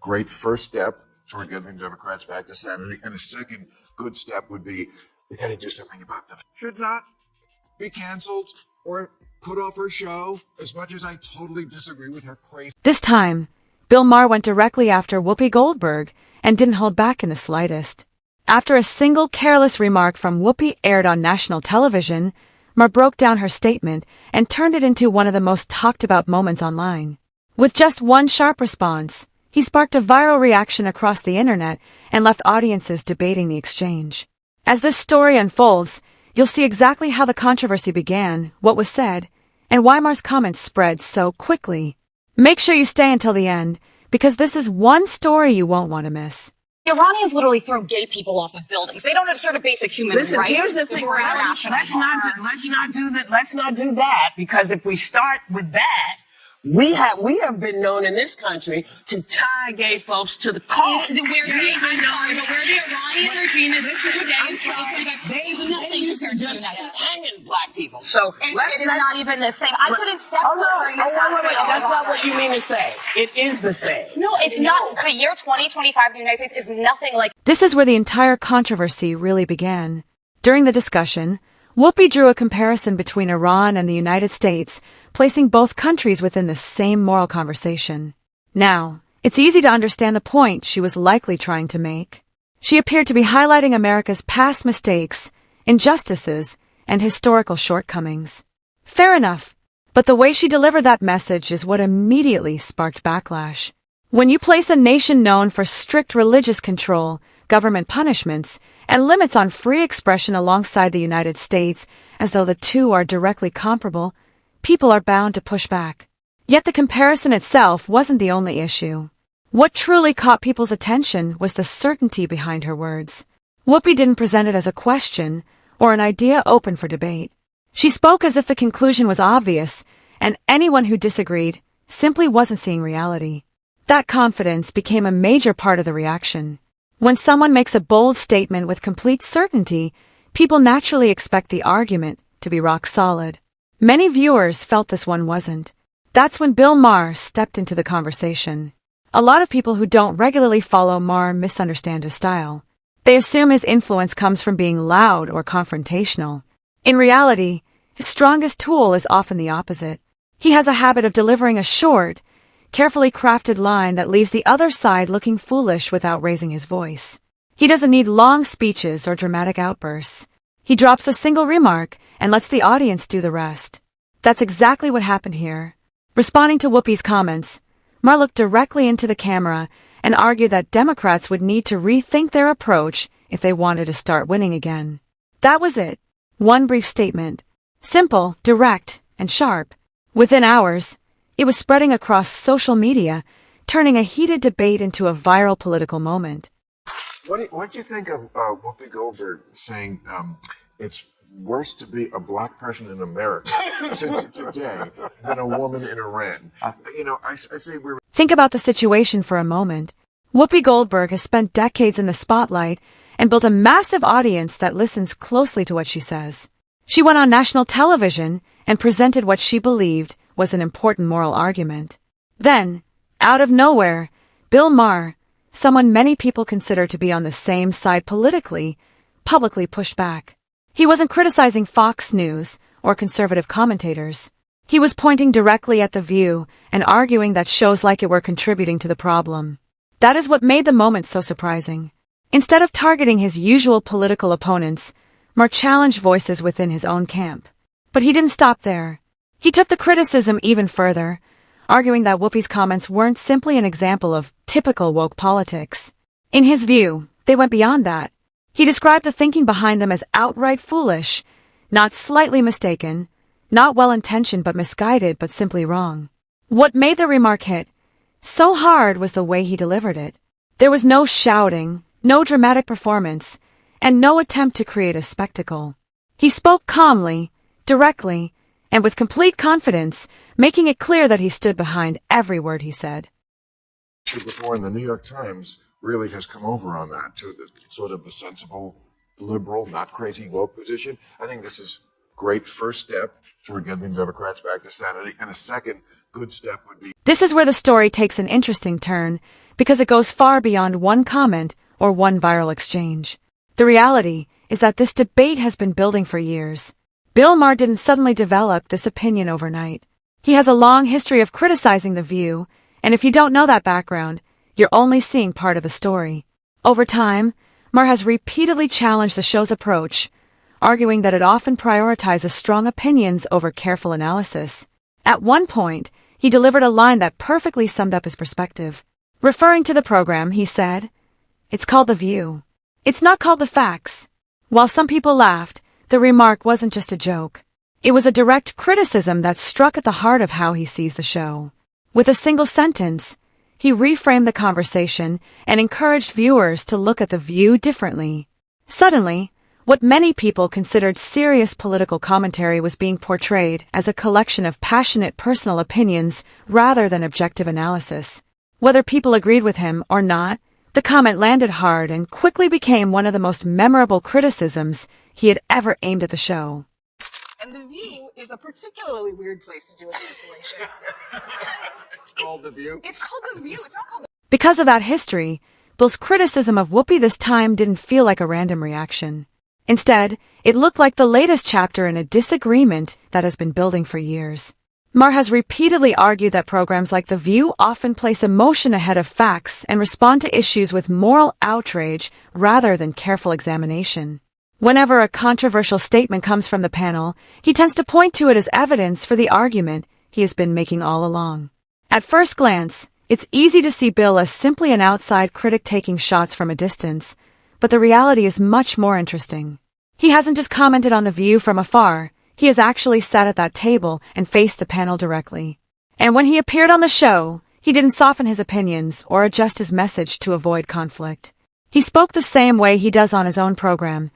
great first step toward getting Democrats back to sanity. And a second good step would be they got to do something about the should not be canceled or put off her show, as much as I totally disagree with her crazy. This time, Bill Maher went directly after Whoopi Goldberg and didn't hold back in the slightest. After a single careless remark from Whoopi aired on national television, Maher broke down her statement and turned it into one of the most talked about moments online. With just one sharp response, he sparked a viral reaction across the internet and left audiences debating the exchange. As this story unfolds, you'll see exactly how the controversy began, what was said, and why Maher's comments spread so quickly. Make sure you stay until the end, because this is one story you won't want to miss. The Iranians literally throw gay people off of buildings. They don't adhere to basic human rights. Listen, here's the thing. Let's not do that, because if we start with that, we have been known in this country to tie gay folks to the car. Where the Iranian regime is today, they used to just hanging black people. So it's not even the same. I could accept. Wait. That's not what you mean to say. It is the same. No, it's not. The year 2025 in the United States is nothing like. This is where the entire controversy really began. During the discussion, Whoopi drew a comparison between Iran and the United States, placing both countries within the same moral conversation. Now, it's easy to understand the point she was likely trying to make. She appeared to be highlighting America's past mistakes, injustices, and historical shortcomings. Fair enough, but the way she delivered that message is what immediately sparked backlash. When you place a nation known for strict religious control, government punishments, and limits on free expression alongside the United States, as though the two are directly comparable, people are bound to push back. Yet the comparison itself wasn't the only issue. What truly caught people's attention was the certainty behind her words. Whoopi didn't present it as a question or an idea open for debate. She spoke as if the conclusion was obvious, and anyone who disagreed simply wasn't seeing reality. That confidence became a major part of the reaction. When someone makes a bold statement with complete certainty, people naturally expect the argument to be rock solid. Many viewers felt this one wasn't. That's when Bill Maher stepped into the conversation. A lot of people who don't regularly follow Maher misunderstand his style. They assume his influence comes from being loud or confrontational. In reality, his strongest tool is often the opposite. He has a habit of delivering a short, carefully crafted line that leaves the other side looking foolish without raising his voice. He doesn't need long speeches or dramatic outbursts. He drops a single remark and lets the audience do the rest. That's exactly what happened here. Responding to Whoopi's comments, Maher looked directly into the camera and argued that Democrats would need to rethink their approach if they wanted to start winning again. That was it. One brief statement. Simple, direct, and sharp. Within hours, it was spreading across social media, turning a heated debate into a viral political moment. What do you think of Whoopi Goldberg saying it's worse to be a black person in America today than a woman in Iran? I say we're... Think about the situation for a moment. Whoopi Goldberg has spent decades in the spotlight and built a massive audience that listens closely to what she says. She went on national television and presented what she believed was an important moral argument. Then, out of nowhere, Bill Maher, someone many people consider to be on the same side politically, publicly pushed back. He wasn't criticizing Fox News or conservative commentators. He was pointing directly at The View and arguing that shows like it were contributing to the problem. That is what made the moment so surprising. Instead of targeting his usual political opponents, Maher challenged voices within his own camp. But he didn't stop there. He took the criticism even further, arguing that Whoopi's comments weren't simply an example of typical woke politics. In his view, they went beyond that. He described the thinking behind them as outright foolish, not slightly mistaken, not well-intentioned but misguided but simply wrong. What made the remark hit so hard was the way he delivered it. There was no shouting, no dramatic performance, and no attempt to create a spectacle. He spoke calmly, directly, and with complete confidence, making it clear that he stood behind every word he said. Before, and the New York Times really has come over on that, to the sort of the sensible, liberal, not crazy woke position. I think this is a great first step toward getting Democrats back to sanity, and a second good step would be. This is where the story takes an interesting turn, because it goes far beyond one comment or one viral exchange. The reality is that this debate has been building for years. Bill Maher didn't suddenly develop this opinion overnight. He has a long history of criticizing The View, and if you don't know that background, you're only seeing part of the story. Over time, Maher has repeatedly challenged the show's approach, arguing that it often prioritizes strong opinions over careful analysis. At one point, he delivered a line that perfectly summed up his perspective. Referring to the program, he said, "It's called The View. It's not called The Facts." While some people laughed, the remark wasn't just a joke. It was a direct criticism that struck at the heart of how he sees the show. With a single sentence, he reframed the conversation and encouraged viewers to look at The View differently. Suddenly, what many people considered serious political commentary was being portrayed as a collection of passionate personal opinions rather than objective analysis. Whether people agreed with him or not, the comment landed hard and quickly became one of the most memorable criticisms he had ever aimed at the show. And The View is a particularly weird place to do a cancellation. It's called The View. It's called The View. It's not called Because of that history, Bill's criticism of Whoopi this time didn't feel like a random reaction. Instead, it looked like the latest chapter in a disagreement that has been building for years. Maher has repeatedly argued that programs like The View often place emotion ahead of facts and respond to issues with moral outrage rather than careful examination. Whenever a controversial statement comes from the panel, he tends to point to it as evidence for the argument he has been making all along. At first glance, it's easy to see Bill as simply an outside critic taking shots from a distance, but the reality is much more interesting. He hasn't just commented on The View from afar, he has actually sat at that table and faced the panel directly. And when he appeared on the show, he didn't soften his opinions or adjust his message to avoid conflict. He spoke the same way he does on his own program,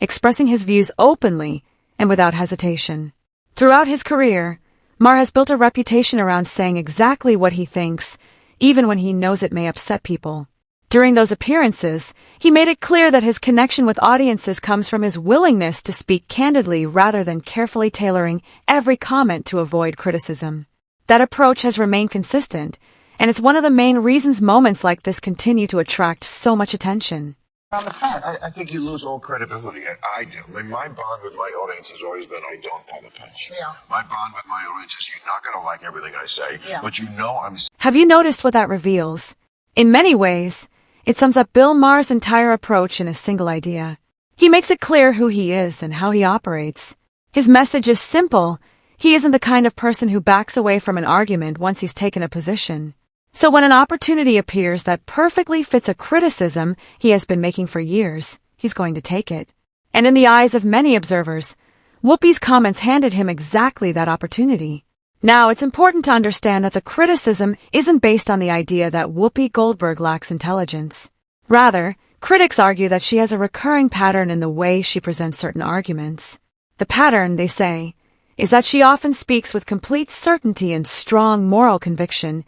expressing his views openly and without hesitation. Throughout his career, Maher has built a reputation around saying exactly what he thinks, even when he knows it may upset people. During those appearances, he made it clear that his connection with audiences comes from his willingness to speak candidly rather than carefully tailoring every comment to avoid criticism. That approach has remained consistent, and it's one of the main reasons moments like this continue to attract so much attention. on the fence. I think you lose all credibility. I do. I mean, my bond with my audience has always been I don't pull the punch. Yeah. My bond with my audience is you're not going to like everything I say, but you know I'm. Have you noticed what that reveals? In many ways, it sums up Bill Maher's entire approach in a single idea. He makes it clear who he is and how he operates. His message is simple. He isn't the kind of person who backs away from an argument once he's taken a position. So when an opportunity appears that perfectly fits a criticism he has been making for years, he's going to take it. And in the eyes of many observers, Whoopi's comments handed him exactly that opportunity. Now, it's important to understand that the criticism isn't based on the idea that Whoopi Goldberg lacks intelligence. Rather, critics argue that she has a recurring pattern in the way she presents certain arguments. The pattern, they say, is that she often speaks with complete certainty and strong moral conviction,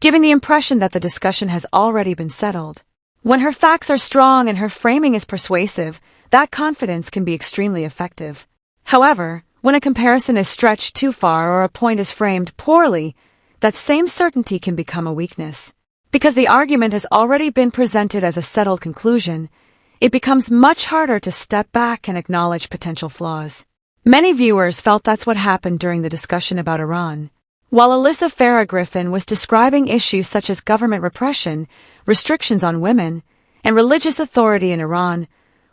giving the impression that the discussion has already been settled. When her facts are strong and her framing is persuasive, that confidence can be extremely effective. However, when a comparison is stretched too far or a point is framed poorly, that same certainty can become a weakness. Because the argument has already been presented as a settled conclusion, it becomes much harder to step back and acknowledge potential flaws. Many viewers felt that's what happened during the discussion about Iran. While Alyssa Farah Griffin was describing issues such as government repression, restrictions on women, and religious authority in Iran,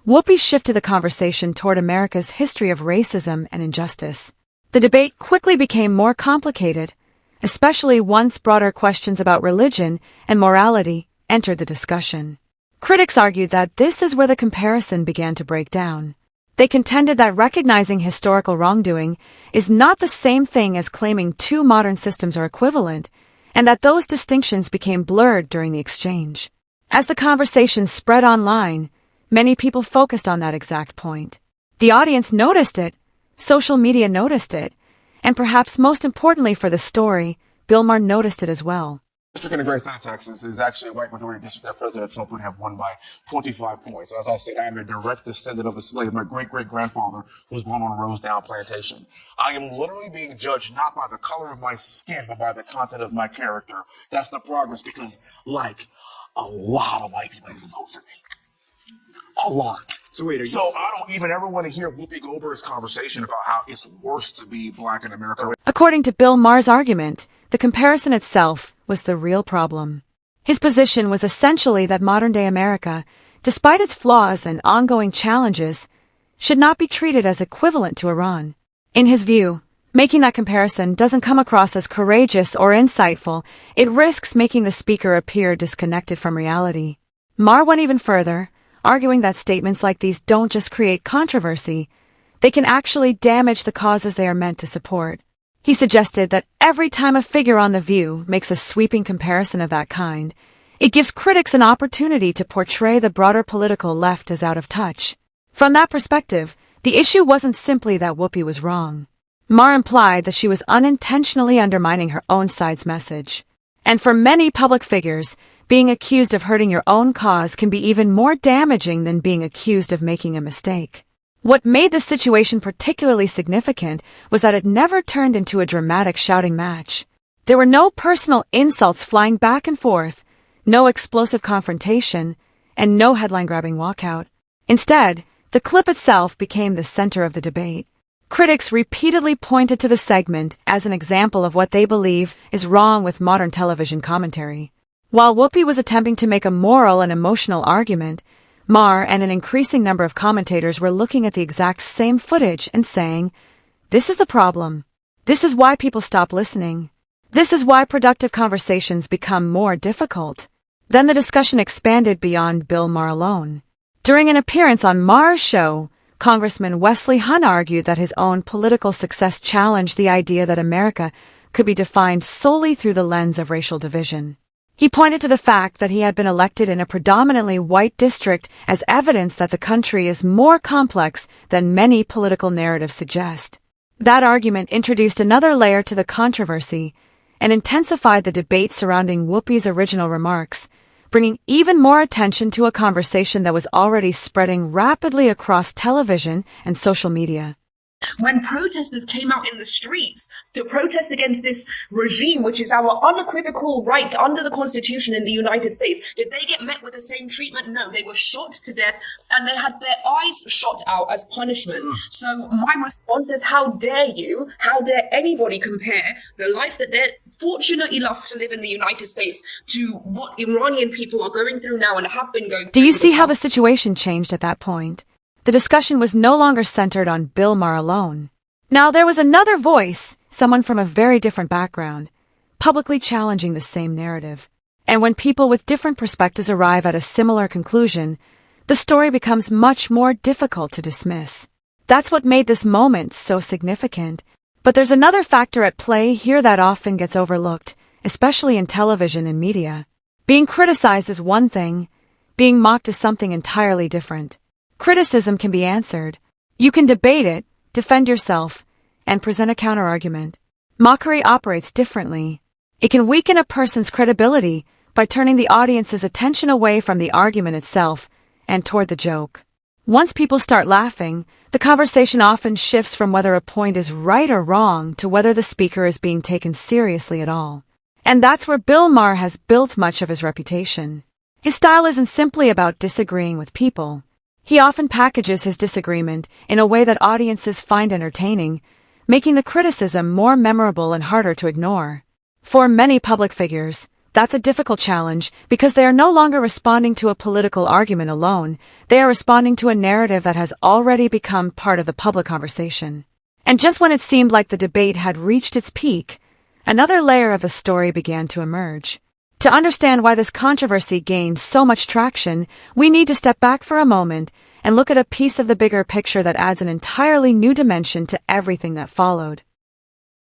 Whoopi shifted the conversation toward America's history of racism and injustice. The debate quickly became more complicated, especially once broader questions about religion and morality entered the discussion. Critics argued that this is where the comparison began to break down. They contended that recognizing historical wrongdoing is not the same thing as claiming two modern systems are equivalent, and that those distinctions became blurred during the exchange. As the conversation spread online, many people focused on that exact point. The audience noticed it, social media noticed it, and perhaps most importantly for the story, Bill Maher noticed it as well. district in the great state of Texas is actually a white majority district that President Trump would have won by 25 points. As I said, I am a direct descendant of a slave. My great-great-grandfather was born on a Rosedale plantation. I am literally being judged not by the color of my skin, but by the content of my character. That's the progress because, like, a lot of white people didn't vote for me. A lot. So wait, I don't even ever want to hear Whoopi Goldberg's conversation about how it's worse to be black in America. According to Bill Maher's argument, the comparison itself was the real problem. His position was essentially that modern-day America, despite its flaws and ongoing challenges, should not be treated as equivalent to Iran. In his view, making that comparison doesn't come across as courageous or insightful. It risks making the speaker appear disconnected from reality. Maher went even further, arguing that statements like these don't just create controversy, they can actually damage the causes they are meant to support. He suggested that every time a figure on The View makes a sweeping comparison of that kind, it gives critics an opportunity to portray the broader political left as out of touch. From that perspective, the issue wasn't simply that Whoopi was wrong. Maher implied that she was unintentionally undermining her own side's message. And for many public figures, being accused of hurting your own cause can be even more damaging than being accused of making a mistake. What made this situation particularly significant was that it never turned into a dramatic shouting match. There were no personal insults flying back and forth, no explosive confrontation, and no headline-grabbing walkout. Instead, the clip itself became the center of the debate. Critics repeatedly pointed to the segment as an example of what they believe is wrong with modern television commentary. While Whoopi was attempting to make a moral and emotional argument, Maher and an increasing number of commentators were looking at the exact same footage and saying, "This is the problem. This is why people stop listening. This is why productive conversations become more difficult." Then the discussion expanded beyond Bill Maher alone. During an appearance on Maher's show, Congressman Wesley Hunt argued that his own political success challenged the idea that America could be defined solely through the lens of racial division. He pointed to the fact that he had been elected in a predominantly white district as evidence that the country is more complex than many political narratives suggest. That argument introduced another layer to the controversy and intensified the debate surrounding Whoopi's original remarks, bringing even more attention to a conversation that was already spreading rapidly across television and social media. When protesters came out in the streets to protest against this regime, which is our unequivocal right under the Constitution in the United States, did they get met with the same treatment? No, they were shot to death and they had their eyes shot out as punishment. So my response is, how dare you, how dare anybody compare the life that they're fortunate enough to live in the United States to what Iranian people are going through now and have been going through. Do you see how the situation changed at that point? The discussion was no longer centered on Bill Maher alone. Now there was another voice, someone from a very different background, publicly challenging the same narrative. And when people with different perspectives arrive at a similar conclusion, the story becomes much more difficult to dismiss. That's what made this moment so significant. But there's another factor at play here that often gets overlooked, especially in television and media. Being criticized is one thing, being mocked is something entirely different. Criticism can be answered. You can debate it, defend yourself, and present a counterargument. Mockery operates differently. It can weaken a person's credibility by turning the audience's attention away from the argument itself and toward the joke. Once people start laughing, the conversation often shifts from whether a point is right or wrong to whether the speaker is being taken seriously at all. And that's where Bill Maher has built much of his reputation. His style isn't simply about disagreeing with people. He often packages his disagreement in a way that audiences find entertaining, making the criticism more memorable and harder to ignore. For many public figures, that's a difficult challenge because they are no longer responding to a political argument alone, they are responding to a narrative that has already become part of the public conversation. And just when it seemed like the debate had reached its peak, another layer of the story began to emerge. To understand why this controversy gained so much traction, we need to step back for a moment and look at a piece of the bigger picture that adds an entirely new dimension to everything that followed.